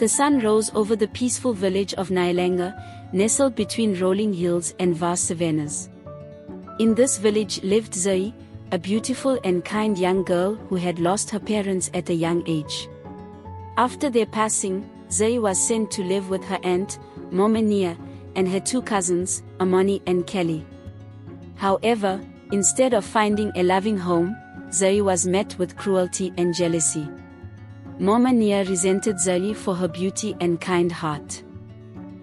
The sun rose over the peaceful village of Nyalanga, nestled between rolling hills and vast savannas. In this village lived Zai, a beautiful and kind young girl who had lost her parents at a young age. After their passing, Zai was sent to live with her aunt, Momania, and her two cousins, Amani and Kelly. However, instead of finding a loving home, Zai was met with cruelty and jealousy. Momania resented Zai for her beauty and kind heart.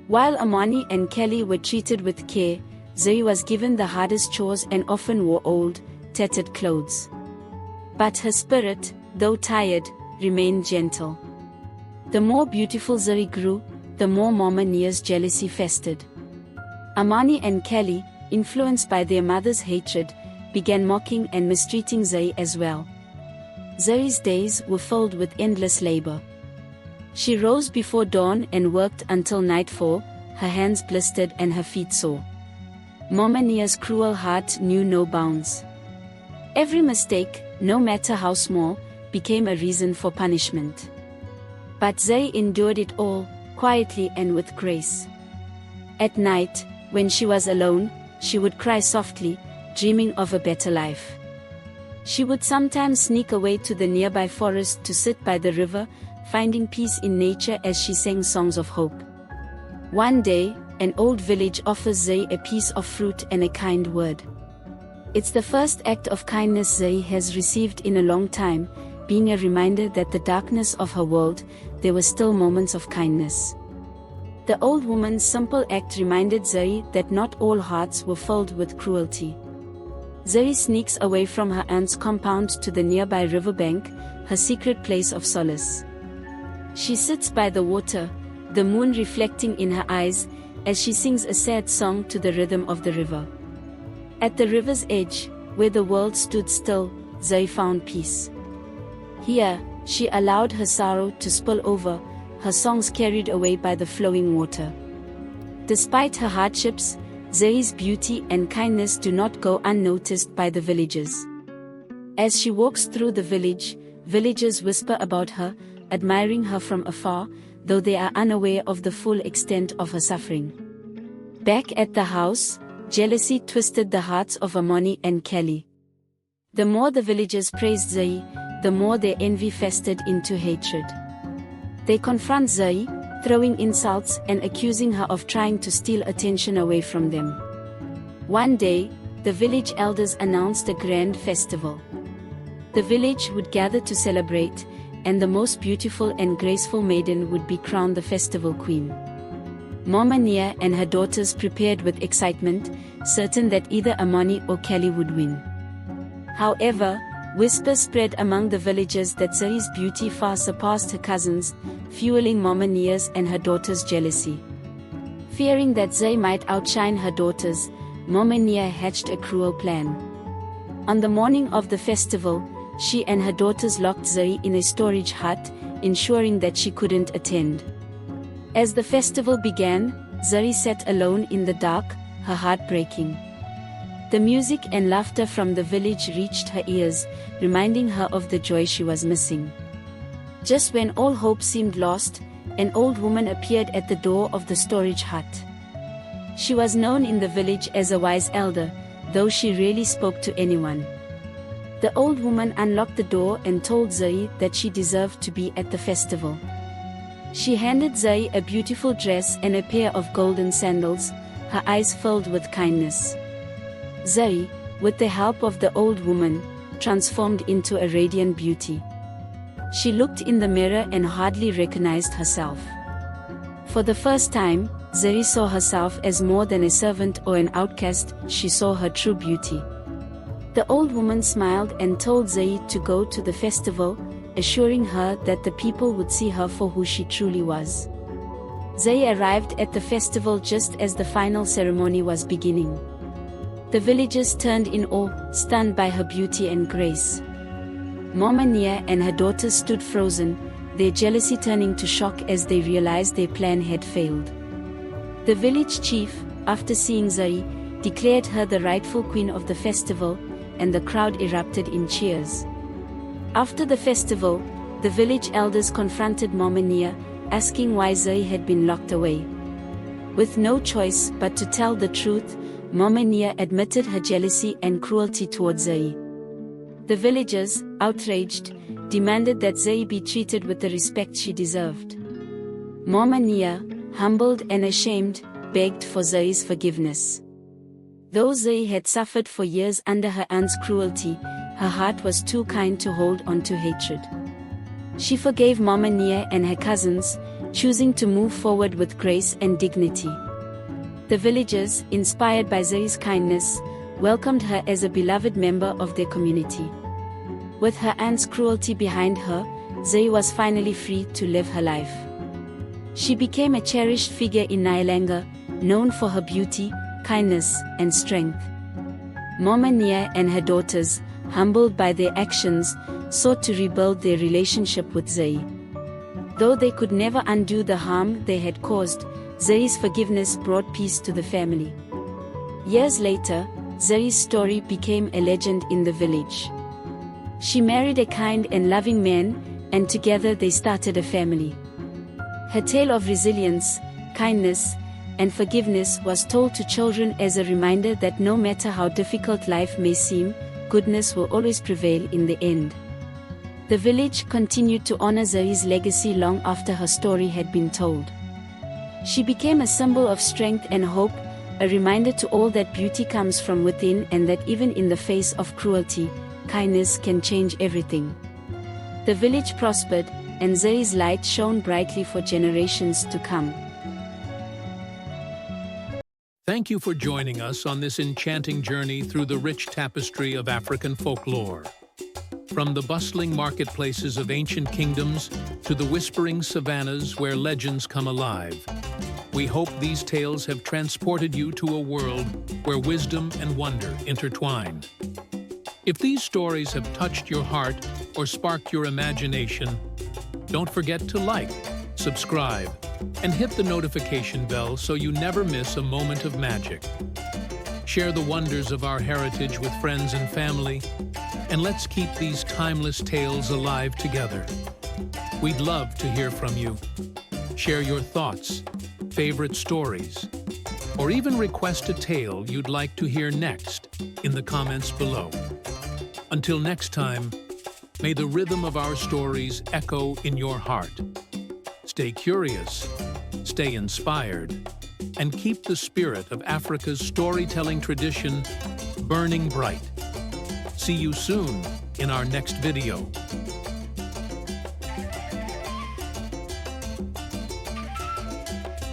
While Amani and Kelly were treated with care, Zai was given the hardest chores and often wore old, tattered clothes. But her spirit, though tired, remained gentle. The more beautiful Zai grew, the more Momania's jealousy festered. Amani and Kelly, influenced by their mother's hatred, began mocking and mistreating Zai as well. Zai's days were filled with endless labor. She rose before dawn and worked until nightfall, her hands blistered and her feet sore. Momania's cruel heart knew no bounds. Every mistake, no matter how small, became a reason for punishment. But Zai endured it all, quietly and with grace. At night, when she was alone, she would cry softly, dreaming of a better life. She would sometimes sneak away to the nearby forest to sit by the river, finding peace in nature as she sang songs of hope. One day, an old village offers Zai a piece of fruit and a kind word. It's the first act of kindness Zai has received in a long time, being a reminder that the darkness of her world, there were still moments of kindness. The old woman's simple act reminded Zai that not all hearts were filled with cruelty. Zai sneaks away from her aunt's compound to the nearby riverbank, her secret place of solace. She sits by the water, the moon reflecting in her eyes, as she sings a sad song to the rhythm of the river. At the river's edge, where the world stood still, Zai found peace. Here, she allowed her sorrow to spill over, her songs carried away by the flowing water. Despite her hardships, Zai's beauty and kindness do not go unnoticed by the villagers. As she walks through the village, villagers whisper about her, admiring her from afar, though they are unaware of the full extent of her suffering. Back at the house, jealousy twisted the hearts of Amani and Kelly. The more the villagers praised Zai, the more their envy festered into hatred. They confront Zai, throwing insults and accusing her of trying to steal attention away from them. One day, the village elders announced a grand festival. The village would gather to celebrate, and the most beautiful and graceful maiden would be crowned the festival queen. Momania and her daughters prepared with excitement, certain that either Amani or Kelly would win. However, whispers spread among the villagers that Zai's beauty far surpassed her cousins, fueling Momania's and her daughters' jealousy. Fearing that Zai might outshine her daughters, Momania hatched a cruel plan. On the morning of the festival, she and her daughters locked Zai in a storage hut, ensuring that she couldn't attend. As the festival began, Zai sat alone in the dark, her heart breaking. The music and laughter from the village reached her ears, reminding her of the joy she was missing. Just when all hope seemed lost, an old woman appeared at the door of the storage hut. She was known in the village as a wise elder, though she rarely spoke to anyone. The old woman unlocked the door and told Zai that she deserved to be at the festival. She handed Zai a beautiful dress and a pair of golden sandals, her eyes filled with kindness. Zai, with the help of the old woman, transformed into a radiant beauty. She looked in the mirror and hardly recognized herself. For the first time, Zai saw herself as more than a servant or an outcast, she saw her true beauty. The old woman smiled and told Zai to go to the festival, assuring her that the people would see her for who she truly was. Zai arrived at the festival just as the final ceremony was beginning. The villagers turned in awe, stunned by her beauty and grace. Momania and her daughters stood frozen, their jealousy turning to shock as they realized their plan had failed. The village chief, after seeing Zai, declared her the rightful queen of the festival, and the crowd erupted in cheers. After the festival, the village elders confronted Momania, asking why Zay had been locked away. With no choice but to tell the truth, Mama Nia admitted her jealousy and cruelty towards Zay. The villagers, outraged, demanded that Zay be treated with the respect she deserved. Mama Nia, humbled and ashamed, begged for Zay's forgiveness. Though Zay had suffered for years under her aunt's cruelty, her heart was too kind to hold on to hatred. She forgave Mama Nia and her cousins, choosing to move forward with grace and dignity. The villagers, inspired by Zay's kindness, welcomed her as a beloved member of their community. With her aunt's cruelty behind her, Zay was finally free to live her life. She became a cherished figure in Nyalanga, known for her beauty, kindness, and strength. Mama Nia and her daughters, humbled by their actions, sought to rebuild their relationship with Zay. Though they could never undo the harm they had caused, Zay's forgiveness brought peace to the family. Years later, Zay's story became a legend in the village. She married a kind and loving man, and together they started a family. Her tale of resilience, kindness, and forgiveness was told to children as a reminder that no matter how difficult life may seem, goodness will always prevail in the end. The village continued to honor Zay's legacy long after her story had been told. She became a symbol of strength and hope, a reminder to all that beauty comes from within and that even in the face of cruelty, kindness can change everything. The village prospered, and Zay's light shone brightly for generations to come. Thank you for joining us on this enchanting journey through the rich tapestry of African folklore. From the bustling marketplaces of ancient kingdoms to the whispering savannas where legends come alive, we hope these tales have transported you to a world where wisdom and wonder intertwine. If these stories have touched your heart or sparked your imagination, don't forget to like, subscribe, and hit the notification bell so you never miss a moment of magic. Share the wonders of our heritage with friends and family, and let's keep these timeless tales alive together. We'd love to hear from you. Share your thoughts, favorite stories, or even request a tale you'd like to hear next in the comments below. Until next time, may the rhythm of our stories echo in your heart. Stay curious, stay inspired, and keep the spirit of Africa's storytelling tradition burning bright. See you soon in our next video.